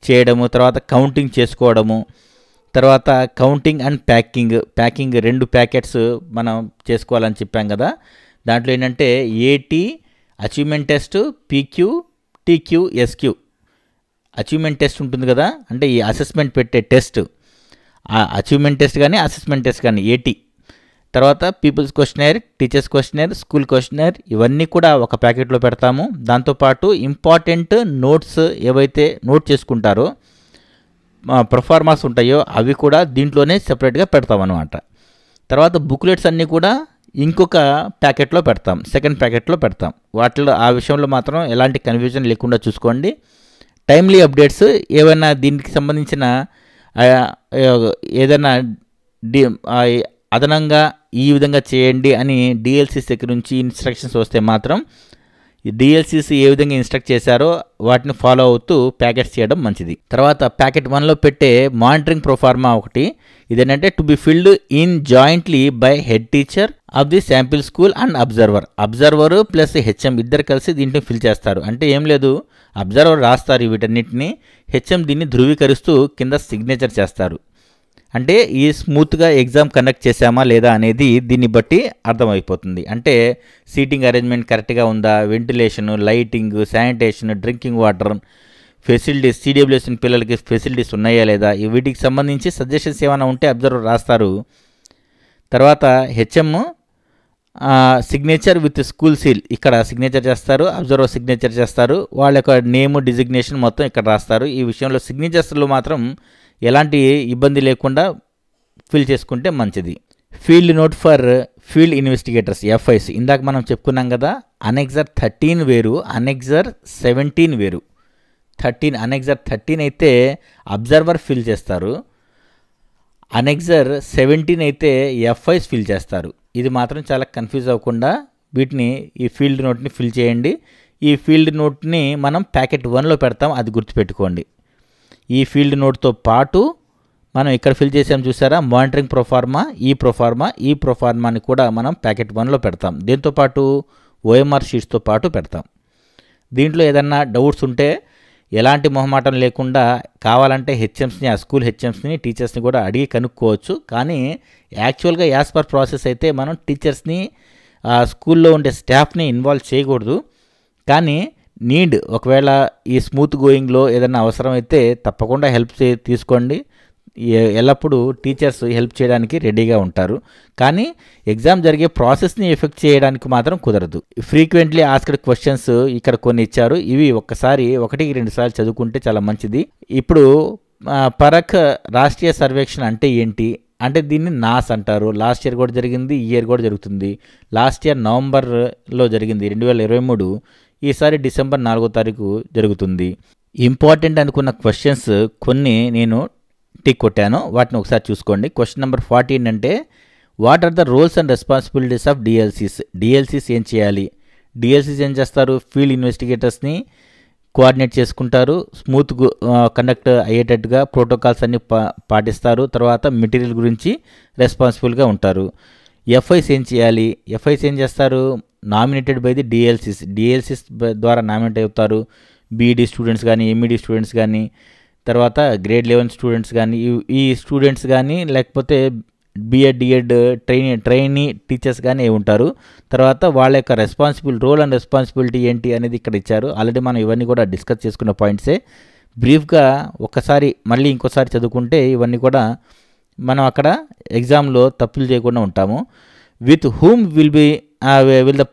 చేయడము, తర్వాత కౌంటింగ్ చేసుకోవడము, తర్వాత కౌంటింగ్ అండ్ ప్యాకింగ్ 2 ప్యాకెట్స్ మనం చేసుకోవాలని చెప్పాం కదా. దాంట్లో ఏంటంటే 80 achievement test, PQ, TQSQ achievement test ఉంటుంది కదా, అంటే ఈ అసెస్మెంట్ పెట్టే టెస్ట్, ఆ అచీవ్మెంట్ టెస్ట్ కానీ అసెస్మెంట్ టెస్ట్ కానీ AT, తర్వాత pupils questionnaire, teachers questionnaire, school questionnaire, ఇవన్నీ కూడా ఒక ప్యాకెట్లో పెడతాము. దాంతోపాటు ఇంపార్టెంట్ నోట్స్ ఏవైతే నోట్ చేసుకుంటారో ప్రొఫార్మాస్ ఉంటాయో అవి కూడా దీంట్లోనే సెపరేట్గా పెడతాం అన్నమాట. తర్వాత బుక్లెట్స్ అన్నీ కూడా ఇంకొక ప్యాకెట్లో పెడతాం, సెకండ్ ప్యాకెట్లో పెడతాం. వాటిలో ఆ విషయంలో మాత్రం ఎలాంటి కన్ఫ్యూజన్ లేకుండా చూసుకోండి. టైమ్లీ అప్డేట్స్ ఏమైనా దీనికి సంబంధించిన ఏదైనా అదనంగా ఈ విధంగా చేయండి అని DLCs దగ్గర నుంచి ఇన్స్ట్రక్షన్స్ వస్తే మాత్రం DLCs ఏ విధంగా ఇన్స్ట్రక్ట్ చేశారో వాటిని ఫాలో అవుతూ ప్యాకెట్స్ చేయడం మంచిది. తర్వాత ప్యాకెట్ 1లో పెట్టే మానిటరింగ్ ప్రొఫార్మా ఒకటి, ఇదేంటంటే to be filled in jointly by head teacher of the sample school and observer plus HM ఇద్దరు కలిసి దీంట్లో ఫిల్ చేస్తారు. అంటే ఏం లేదు, అబ్జర్వర్ రాస్తారు వీటన్నిటిని, HM దీన్ని ధృవీకరిస్తూ కింద సిగ్నేచర్ చేస్తారు. అంటే ఈ స్మూత్గా ఎగ్జామ్ కండక్ట్ చేశామా లేదా అనేది దీన్ని బట్టి అర్థమైపోతుంది. అంటే సీటింగ్ అరేంజ్మెంట్ కరెక్ట్గా ఉందా, ventilation, lighting, sanitation, drinking water facilities, CWSN పిల్లలకి ఫెసిలిటీస్ ఉన్నాయా లేదా, వీటికి సంబంధించి సజెషన్స్ ఏమైనా ఉంటే అబ్జర్వర్ రాస్తారు. తర్వాత HM signature with school seal ఇక్కడ సిగ్నేచర్ చేస్తారు, అబ్జర్వర్ సిగ్నేచర్ చేస్తారు, వాళ్ళ యొక్క నేమ్, డిజిగ్నేషన్ మొత్తం ఇక్కడ రాస్తారు. ఈ విషయంలో సిగ్నేచర్స్లో మాత్రం ఎలాంటి ఇబ్బంది లేకుండా ఫిల్ చేసుకుంటే మంచిది. Field note for field investigators FIs ఇందాక మనం చెప్పుకున్నాం కదా, అనెక్సర్ 13 వేరు, అనెక్సర్ 17 వేరు. అనెక్సర్ 13 అయితే అబ్జర్వర్ ఫిల్ చేస్తారు, అనెక్సర్ 17 అయితే FIs ఫిల్ చేస్తారు. ఇది మాత్రం చాలా కన్ఫ్యూజ్ అవ్వకుండా వీటిని ఈ ఫీల్డ్ నోట్ని ఫిల్ చేయండి. ఈ ఫీల్డ్ నోట్ని మనం ప్యాకెట్ 1లో పెడతాం, అది గుర్తుపెట్టుకోండి. ఈ ఫీల్డ్ నోట్తో పాటు మనం ఇక్కడ ఫిల్ చేసాం చూసారా, మానిటరింగ్ ప్రొఫార్మా, ఈ ప్రొఫార్మాని కూడా మనం ప్యాకెట్ 1లో పెడతాం. దీంతోపాటు OMR షీట్స్తో పాటు పెడతాం. దీంట్లో ఏదన్నా డౌట్స్ ఉంటే ఎలాంటి మొహమాటం లేకుండా కావాలంటే HMస్ని, ఆ స్కూల్ HMస్ని, టీచర్స్ని కూడా అడిగి కనుక్కోవచ్చు. కానీ యాక్చువల్గా యాజ్ పర్ ప్రాసెస్ అయితే మనం టీచర్స్ని, స్కూల్లో ఉండే స్టాఫ్ని ఇన్వాల్వ్ చేయకూడదు. కానీ ఒకవేళ ఈ స్మూత్ గోయింగ్లో ఏదైనా అవసరమైతే తప్పకుండా హెల్ప్ తీసుకోండి. ఎల్లప్పుడూ టీచర్స్ హెల్ప్ చేయడానికి రెడీగా ఉంటారు. కానీ ఎగ్జామ్ జరిగే ప్రాసెస్ని ఎఫెక్ట్ చేయడానికి మాత్రం కుదరదు. ఫ్రీక్వెంట్లీ ఆస్క్డ్ క్వశ్చన్స్ ఇక్కడ కొన్ని ఇచ్చారు, ఇవి ఒక్కసారి 1-2 సార్లు చదువుకుంటే చాలా మంచిది. ఇప్పుడు పరాక్ రాష్ట్రీయ సర్వేక్షణ అంటే ఏంటి అంటే దీన్ని నాస్ అంటారు. లాస్ట్ ఇయర్ కూడా జరిగింది, ఈ ఇయర్ కూడా జరుగుతుంది. లాస్ట్ ఇయర్ నవంబర్లో జరిగింది 2023, ఈసారి డిసెంబర్ 4వ తారీఖు జరుగుతుంది. ఇంపార్టెంట్ అనుకున్న క్వశ్చన్స్ కొన్ని నేను టిక్ కొట్టాను, వాటిని ఒకసారి చూసుకోండి. క్వశ్చన్ నెంబర్ 40 ఏంటంటే what are the roles and responsibilities of DLCs ఏం చేయాలి? DLCs ఏం చేస్తారు? ఫీల్డ్ ఇన్వెస్టిగేటర్స్ని కోఆర్డినేట్ చేసుకుంటారు, స్మూత్ కండక్ట్ అయ్యేటట్టుగా ప్రోటోకాల్స్ అన్ని పాటిస్తారు. తర్వాత మెటీరియల్ గురించి రెస్పాన్సిబుల్గా ఉంటారు. FIs ఏం చేయాలి? FIs ఏం చేస్తారు? నామినేటెడ్ బై ది DLCs ద్వారా నామినేట్ అవుతారు. BEd స్టూడెంట్స్ కానీ, MEd స్టూడెంట్స్ కానీ, తర్వాత గ్రేడ్ 11 స్టూడెంట్స్ కానీ, ఈ స్టూడెంట్స్ కానీ, లేకపోతే B.Ed ట్రైనీ టీచర్స్ కానీ ఉంటారు. తర్వాత వాళ్ళ యొక్క రోల్ అండ్ రెస్పాన్సిబిలిటీ ఏంటి అనేది ఇక్కడ ఇచ్చారు. ఆల్రెడీ మనం ఇవన్నీ కూడా డిస్కస్ చేసుకున్న పాయింట్సే. బ్రీఫ్గా మళ్ళీ ఇంకోసారి చదువుకుంటే ఇవన్నీ కూడా మనం అక్కడ ఎగ్జామ్లో తప్పులు చేయకుండా ఉంటాము. With whom will the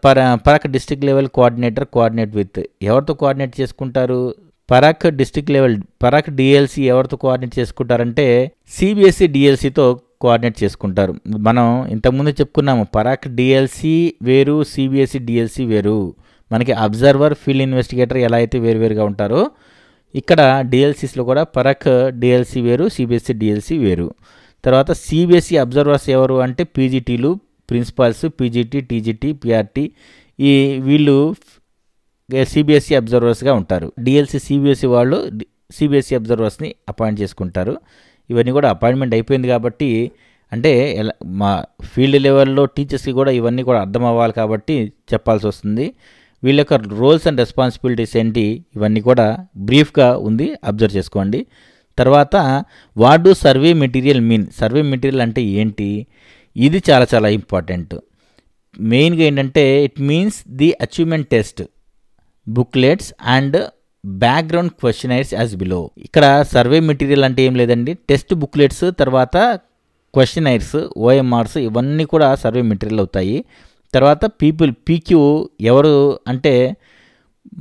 PARAKH district level coordinate with, ఎవరితో కోఆర్డినేట్ చేసుకుంటారు? PARAKH district level PARAKH DLC ఎవరితో కోఆర్డినేట్ చేసుకుంటారంటే CBSE DLCతో కోఆర్డినేట్ చేసుకుంటారు. మనం ఇంతకుముందు చెప్పుకున్నాము, పరాక్ DLC వేరు, CBSE DLC వేరు. మనకి అబ్జర్వర్, ఫీల్డ్ ఇన్వెస్టిగేటర్ ఎలా అయితే వేరువేరుగా ఉంటారో ఇక్కడ DLCస్లో కూడా పరాక్ DLC వేరు, CBSE DLC వేరు. తర్వాత CBSE అబ్జర్వర్స్ ఎవరు అంటే PGTలు, ప్రిన్సిపాల్స్, PGT, TGT, PRT, వీళ్ళు CBSE అబ్జర్వర్స్గా ఉంటారు. DLC CBSE వాళ్ళు CBSE అబ్జర్వర్స్ని అపాయింట్ చేసుకుంటారు. ఇవన్నీ కూడా అపాయింట్మెంట్ అయిపోయింది కాబట్టి, అంటే మా ఫీల్డ్ లెవెల్లో టీచర్స్కి కూడా ఇవన్నీ కూడా అర్థం అవ్వాలి కాబట్టి చెప్పాల్సి వస్తుంది. వీళ్ళ యొక్క రోల్స్ అండ్ రెస్పాన్సిబిలిటీస్ ఏంటి, ఇవన్నీ కూడా బ్రీఫ్గా ఉంది, అబ్జర్వ్ చేసుకోండి. తర్వాత what do survey material mean? Survey material అంటే ఏంటి? ఇది చాలా చాలా ఇంపార్టెంట్. మెయిన్గా ఏంటంటే it means the achievement test, booklets and background questionnaires as below. ఇక్కడ సర్వే మెటీరియల్ అంటే ఏం లేదండి, టెక్స్ట్ బుక్లెట్స్ తర్వాత క్వశ్చనైర్స్ ఓఎంఆర్స్ ఇవన్నీ కూడా సర్వే మెటీరియల్ అవుతాయి. తర్వాత పీక్యూ ఎవరు అంటే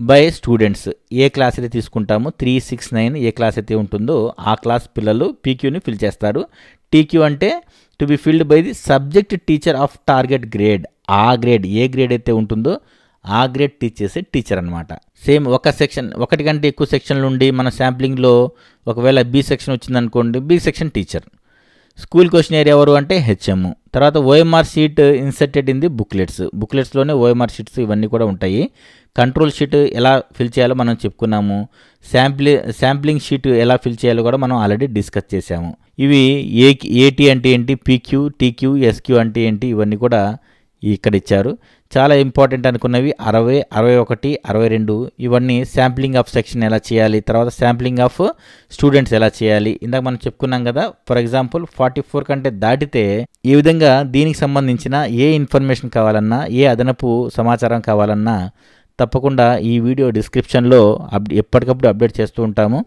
బై స్టూడెంట్స్, ఏ క్లాస్ అయితే తీసుకుంటామో 369 ఏ క్లాస్ అయితే ఉంటుందో ఆ క్లాస్ పిల్లలు పీక్యూని ఫిల్ చేస్తారు. టీక్యూ అంటే to be filled by the subject teacher of target grade. ఆ గ్రేడ్ ఏ గ్రేడ్ అయితే ఉంటుందో ఆ గ్రేడ్ టీచ్ చేసే టీచర్ అనమాట. సేమ్ ఒక సెక్షన్, ఒకటి కంటే ఎక్కువ సెక్షన్లు ఉండి మన శాంప్లింగ్లో ఒకవేళ బి సెక్షన్ వచ్చిందనుకోండి, B section teacher. School questionnaire ఎవరు అంటే హెచ్ఎం. తర్వాత OMR sheet inserted in the బుక్లెట్స్లోనే ఓఎంఆర్ షీట్స్ ఇవన్నీ కూడా ఉంటాయి. కంట్రోల్ షీట్ ఎలా ఫిల్ చేయాలో మనం చెప్పుకున్నాము. శాంప్లింగ్ షీట్ ఎలా ఫిల్ చేయాలో కూడా మనం ఆల్రెడీ డిస్కస్ చేసాము. ఇవి ఏటీ అంటే ఏంటి, పీక్యూ, టీక్యూ, ఎస్క్యూ అంటే ఏంటి, ఇవన్నీ కూడా ఇక్కడ ఇచ్చారు. చాలా ఇంపార్టెంట్ అనుకున్నవి 60, 61, 62 ఇవన్నీ శాంప్లింగ్ ఆఫ్ సెక్షన్ ఎలా చేయాలి, తర్వాత శాంప్లింగ్ ఆఫ్ స్టూడెంట్స్ ఎలా చేయాలి. ఇందాక మనం చెప్పుకున్నాం కదా, ఫర్ ఎగ్జాంపుల్ 44 కంటే దాటితే ఈ విధంగా దీనికి సంబంధించిన ఏ ఇన్ఫర్మేషన్ కావాలన్నా, ఏ అదనపు సమాచారం కావాలన్నా తప్పకుండా ఈ వీడియో డిస్క్రిప్షన్లో ఎప్పటికప్పుడు అప్డేట్ చేస్తూ ఉంటాము.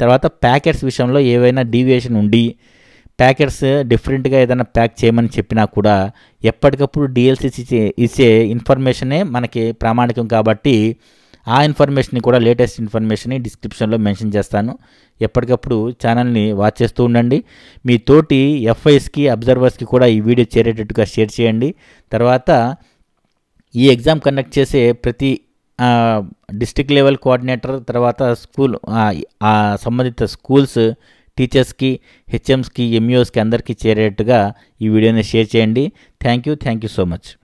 తర్వాత ప్యాకెట్స్ విషయంలో ఏవైనా డీవియేషన్ ఉండి ప్యాకెట్స్ డిఫరెంట్గా ఏదైనా ప్యాక్ చేయమని చెప్పినా కూడా ఎప్పటికప్పుడు డిఎల్సి ఇచ్చే ఇన్ఫర్మేషనే మనకి ప్రామాణికం కాబట్టి ఆ ఇన్ఫర్మేషన్ కూడా, లేటెస్ట్ ఇన్ఫర్మేషన్ డిస్క్రిప్షన్లో మెన్షన్ చేస్తాను. ఎప్పటికప్పుడు ఛానల్ని వాచ్ చేస్తూ ఉండండి. మీ తోటి ఎఫ్ఐస్కి, అబ్జర్వర్స్కి కూడా ఈ వీడియో చేరేటట్టుగా షేర్ చేయండి. తర్వాత ఈ ఎగ్జామ్ కండక్ట్ చేసే ప్రతి డిస్ట్రిక్ట్ లెవెల్ కోఆర్డినేటర్, తర్వాత సంబంధిత స్కూల్స్ టీచర్స్కి, హెచ్ఎంస్కి, ఎంఈఓస్కి అందరికీ చేరేట్టుగా ఈ వీడియోని షేర్ చేయండి. Thank you so much.